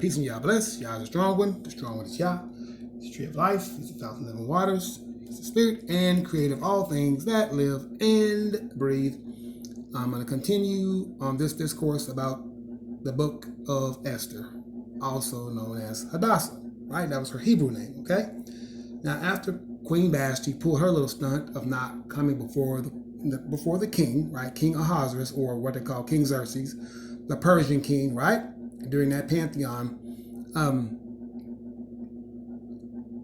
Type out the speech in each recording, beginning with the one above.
Peace and Yah bless. Yah is a strong one. The strong one is Yah. He's the tree of life. He's the fountain of living waters. He's the spirit and creator of all things that live and breathe. I'm going to continue on this discourse about the book of Esther, also known as Hadassah, right? That was her Hebrew name, okay? Now, after Queen Vashti pulled her little stunt of not coming before the king, right? King Ahasuerus, or what they call King Xerxes, the Persian king, right? During that pantheon,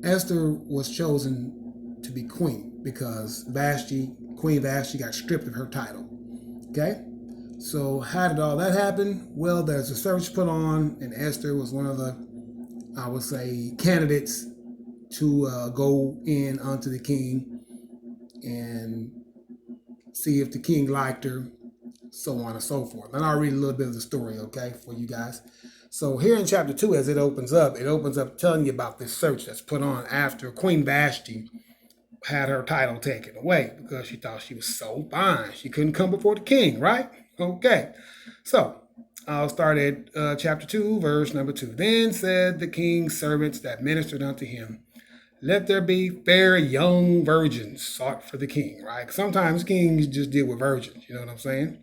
Esther was chosen to be queen because Queen Vashti got stripped of her title, okay? So how did all that happen? Well, there's a search put on, and Esther was one of the, I would say, candidates to go in unto the king and see if the king liked her, so on and so forth. And I'll read a little bit of the story, okay, for you guys. So here in chapter 2, as it opens up telling you about this search that's put on after Queen Vashti had her title taken away because she thought she was so fine. She couldn't come before the king, right? Okay. So I'll start at chapter 2, verse number 2. Then said the king's servants that ministered unto him, let there be fair young virgins sought for the king, right? Sometimes kings just deal with virgins, you know what I'm saying?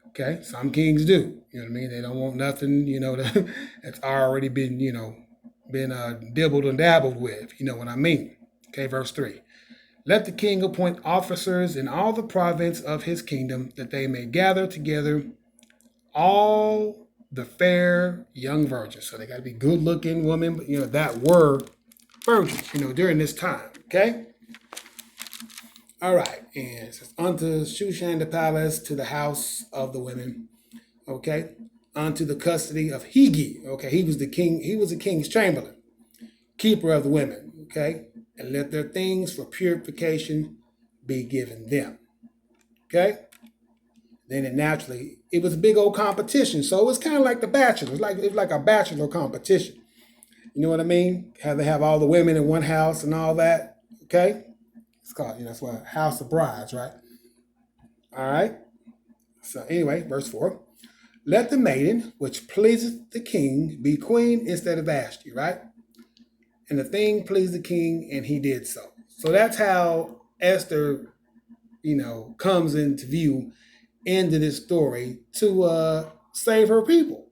Okay, some kings do, you know what I mean? They don't want nothing, that's already been, dibbled and dabbled with, you know what I mean? Okay, verse 3. Let the king appoint officers in all the province of his kingdom, that they may gather together all the fair young virgins. So they got to be good-looking women, but, that were virgins, during this time, okay? All right, and it says, unto Shushan the palace, to the house of the women, okay? Unto the custody of Hegi, okay? He was the king's chamberlain, keeper of the women, okay? And let their things for purification be given them, okay? Then it was a big old competition, so it was kind of like the Bachelor. It was like a bachelor competition. You know what I mean? How they have all the women in one house and all that, okay? It's called, that's what, House of Brides, right? All right. So anyway, verse 4. Let the maiden which pleaseth the king be queen instead of Vashti, right? And the thing pleased the king, and he did so. So that's how Esther, comes into view into this story to save her people.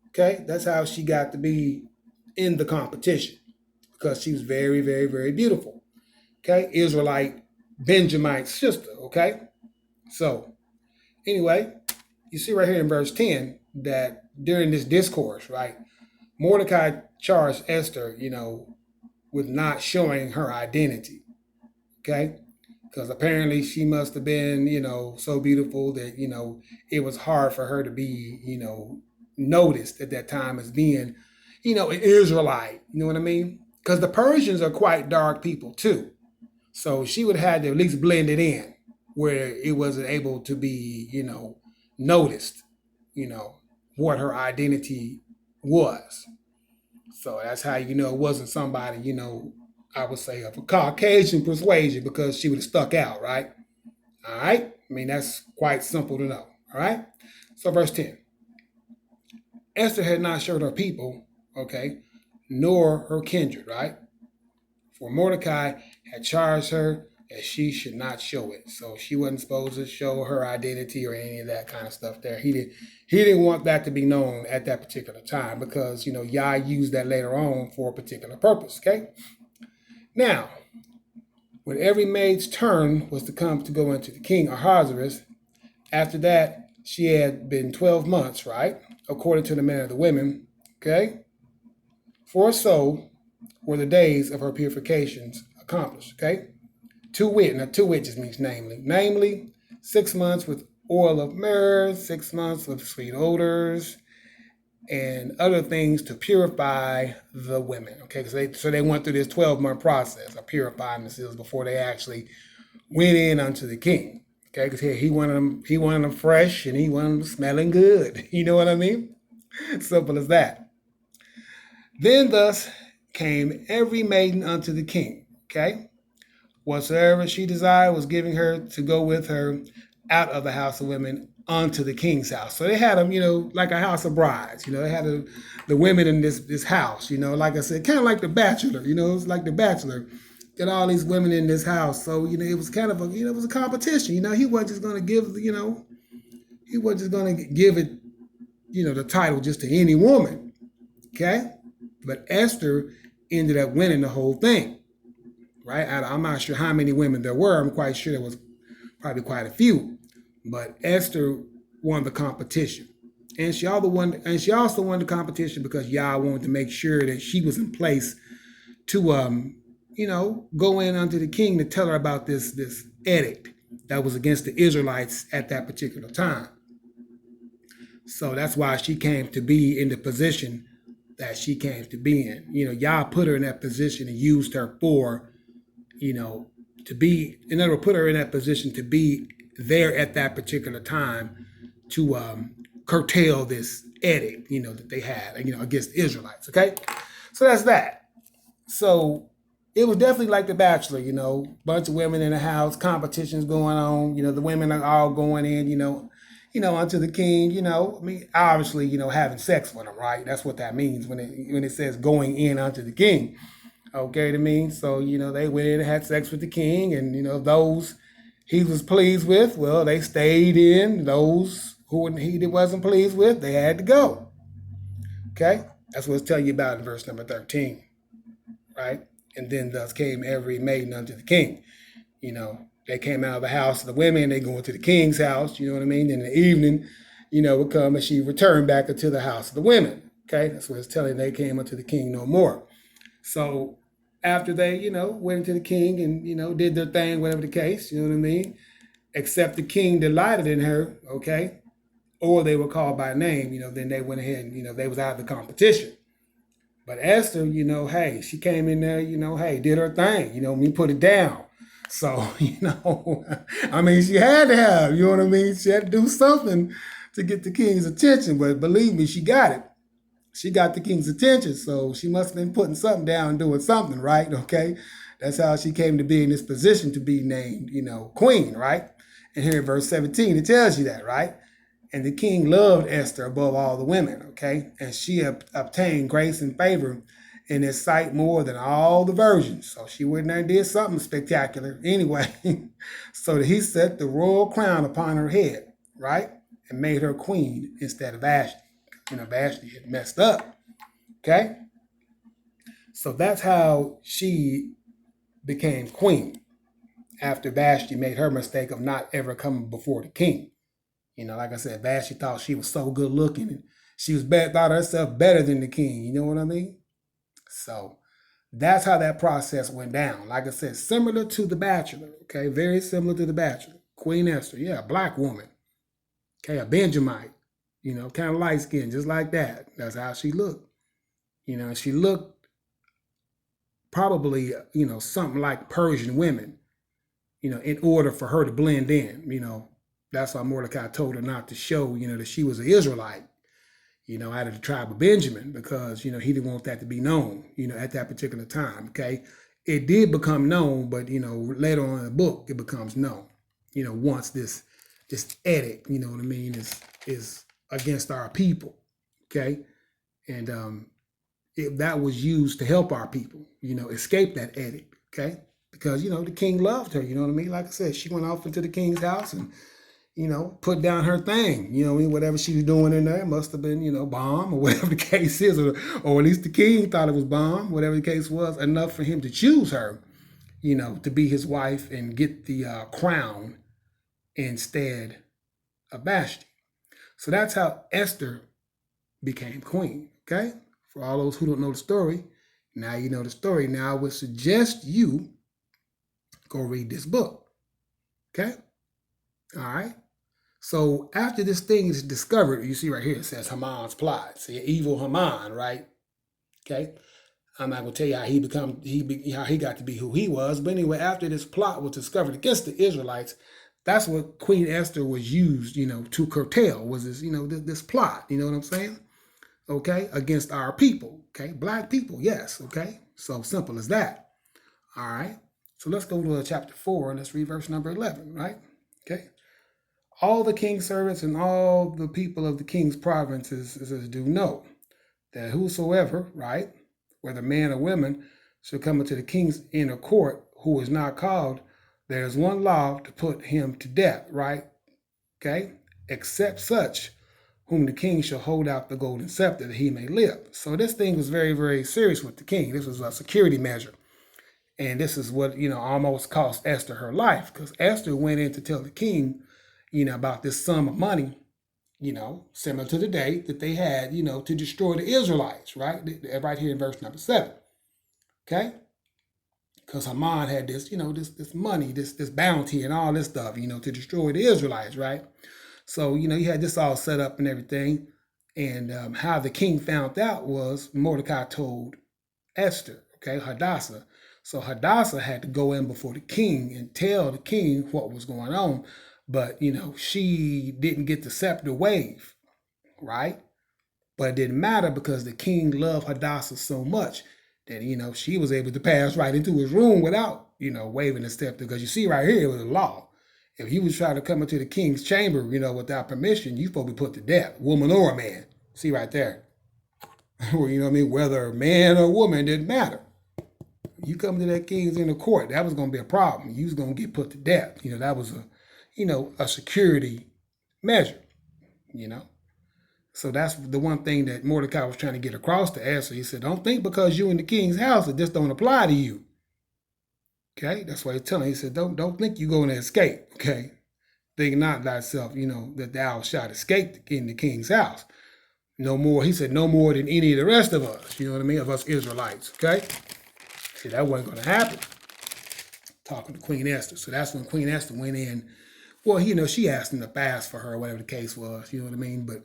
Okay? That's how she got to be in the competition, because she was very, very, very beautiful. Okay, Israelite Benjamite sister, okay? So, anyway, you see right here in verse 10 that during this discourse, right, Mordecai charged Esther, with not showing her identity, okay? Because apparently she must have been, so beautiful that, it was hard for her to be, noticed at that time as being, an Israelite, you know what I mean? Because the Persians are quite dark people too. So she would have had to at least blend it in where it wasn't able to be, noticed, what her identity was. So that's how it wasn't somebody, I would say of a Caucasian persuasion, because she would have stuck out, right? All right? I mean, that's quite simple to know, all right? So verse 10. Esther had not showed her people, okay, nor her kindred, right? For Mordecai had charged her that she should not show it. So she wasn't supposed to show her identity or any of that kind of stuff there. He didn't want that to be known at that particular time, because, Yah used that later on for a particular purpose, okay? Now, when every maid's turn was to come to go into the king Ahasuerus, after that, she had been 12 months, right? According to the manner of the women, okay? For so were the days of her purifications accomplished, okay? To wit just means namely 6 months with oil of myrrh, 6 months with sweet odors, and other things to purify the women, okay? So they went through this 12-month process of purifying themselves before they actually went in unto the king, okay? Because he wanted them fresh, and he wanted them smelling good. You know what I mean? Simple as that. Then thus came every maiden unto the king, okay? Whatsoever she desired was giving her to go with her out of the house of women onto the king's house. So they had them, like a house of brides. They had the women in this house. Like I said, kind of like The Bachelor. It's like The Bachelor. Got all these women in this house. So it was kind of it was a competition. He wasn't just going to give he wasn't just going to give it the title just to any woman. Okay, but Esther ended up winning the whole thing. Right? I'm not sure how many women there were. I'm quite sure there was probably quite a few. But Esther won the competition. And she also won the competition because Yah wanted to make sure that she was in place to go in unto the king to tell her about this edict that was against the Israelites at that particular time. So that's why she came to be in the position that she came to be in. Yah put her in that position and used her for, to be, in other words, put her in that position to be there at that particular time to curtail this edict, that they had, against the Israelites. Okay, so that's that. So it was definitely like The Bachelor, bunch of women in the house, competitions going on. The women are all going in, unto the king. Obviously, having sex with him, right? That's what that means when it says going in unto the king. Okay, so they went in and had sex with the king, and those he was pleased with, well, they stayed in. Those who he wasn't pleased with, they had to go. Okay, that's what it's telling you about in verse number 13, right? And then thus came every maiden unto the king. They came out of the house of the women, they go into the king's house. You know what I mean? In the evening, would come and she returned back into the house of the women. Okay, that's what it's telling. They came unto the king no more. So after they, went to the king and, did their thing, whatever the case, you know what I mean? Except the king delighted in her, okay? Or they were called by name, then they went ahead and, they was out of the competition. But Esther, hey, she came in there, hey, did her thing, we put it down. So, she had to have, you know what I mean? She had to do something to get the king's attention, but believe me, she got it. She got the king's attention, so she must have been putting something down, doing something, right? Okay, that's how she came to be in this position to be named, queen, right? And here in verse 17, it tells you that, right? And the king loved Esther above all the women, okay? And she obtained grace and favor in his sight more than all the virgins. So she went there and did something spectacular anyway. So that he set the royal crown upon her head, right? And made her queen instead of Vashti. Vashti had messed up. Okay? So that's how she became queen after Vashti made her mistake of not ever coming before the king. Like I said, Vashti thought she was so good looking and she was thought herself better than the king. You know what I mean? So that's how that process went down. Like I said, similar to The Bachelor. Okay? Very similar to The Bachelor. Queen Esther. Yeah, a black woman. Okay, a Benjamite. Kind of light skinned, just like that. That's how she looked. She looked probably, something like Persian women, in order for her to blend in. That's why Mordecai told her not to show, that she was an Israelite, out of the tribe of Benjamin, because, he didn't want that to be known, at that particular time, okay? It did become known, but, later on in the book, it becomes known, once this edict, what I mean, is against our people, okay? And that was used to help our people, escape that edict, okay? Because, the king loved her, you know what I mean? Like I said, she went off into the king's house and, put down her thing, whatever she was doing in there must have been, bomb or whatever the case is, or at least the king thought it was bomb, whatever the case was, enough for him to choose her, to be his wife and get the crown instead of Vashti. So that's how Esther became queen, okay? For all those who don't know the story, now you know the story. Now I would suggest you go read this book, okay? All right? So after this thing is discovered, you see right here, it says Haman's plot. See, evil Haman, right? Okay? I'm not going to tell you how he got to be who he was, but anyway, after this plot was discovered against the Israelites, that's what Queen Esther was used, to curtail, was this, this plot, you know what I'm saying? Okay, against our people, okay? Black people, yes, okay? So simple as that, all right? So let's go to chapter 4, and let's read verse number 11, right? Okay. All the king's servants and all the people of the king's provinces do know that whosoever, right, whether man or woman, shall come into the king's inner court who is not called, there is one law to put him to death, right? Okay? Except such whom the king shall hold out the golden scepter that he may live. So this thing was very, very serious with the king. This was a security measure. And this is what, almost cost Esther her life, because Esther went in to tell the king, about this sum of money, similar to the day that they had, to destroy the Israelites, right? Right here in verse number 7. Okay? Because Haman had this, this money, this bounty and all this stuff, to destroy the Israelites, right? So, he had this all set up and everything. And how the king found out was Mordecai told Esther, okay, Hadassah. So Hadassah had to go in before the king and tell the king what was going on. But, she didn't get the scepter wave, right? But it didn't matter because the king loved Hadassah so much that, she was able to pass right into his room without, waving the scepter. Because you see right here, it was a law. If you was trying to come into the king's chamber, without permission, you supposed to be put to death, woman or a man. See right there. Whether a man or woman, didn't matter. You come to that king's inner court, that was going to be a problem. You was going to get put to death. That was a security measure, So that's the one thing that Mordecai was trying to get across to Esther. He said, don't think because you're in the king's house that this don't apply to you. Okay, that's why he's telling. He said, don't think you're going to escape. Okay, think not thyself, that thou shalt escape in the king's house. No more, he said, no more than any of the rest of us, of us Israelites, okay? See, that wasn't going to happen. Talking to Queen Esther. So that's when Queen Esther went in. Well, she asked him to fast for her, whatever the case was, But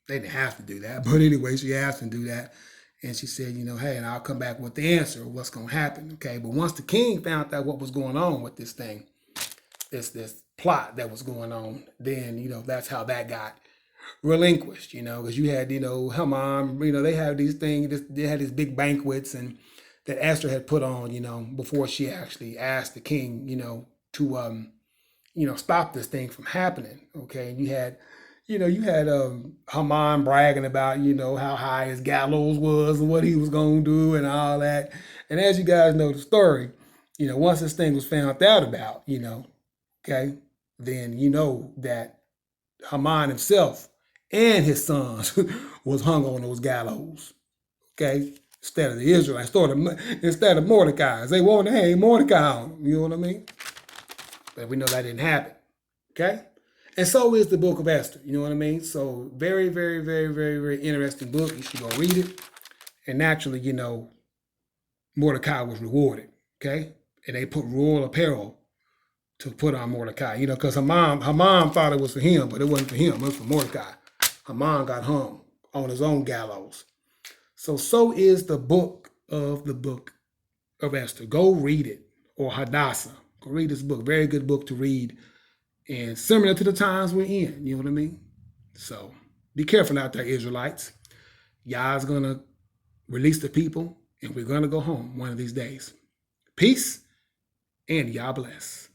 they didn't have to do that. But anyway, she asked him to do that. And she said, hey, and I'll come back with the answer of what's going to happen, okay? But once the king found out what was going on with this thing, this plot that was going on, then, that's how that got relinquished, because you had, Haman, they had these things, they had these big banquets and that Esther had put on, before she actually asked the king, to, stop this thing from happening, okay? And you had Haman bragging about, how high his gallows was and what he was going to do and all that. And as you guys know the story, once this thing was found out about, okay, then that Haman himself and his sons was hung on those gallows, okay? Instead of the Israelites, instead of Mordecai's. They wanted to hang Mordecai on them, you know what I mean? But we know that didn't happen, okay? And so is the book of Esther, you know what I mean? So very, very, very, very, very interesting book. You should go read it. And naturally, Mordecai was rewarded, okay? And they put royal apparel to put on Mordecai, because her mom thought it was for him, but it wasn't for him, it was for Mordecai. Haman got hung on his own gallows. So is the book of Esther. Go read it, or Hadassah. Go read this book. Very good book to read, and similar to the times we're in. You know what I mean? So be careful out there, Israelites. Yah's gonna release the people, and we're gonna go home one of these days. Peace, and Yah bless.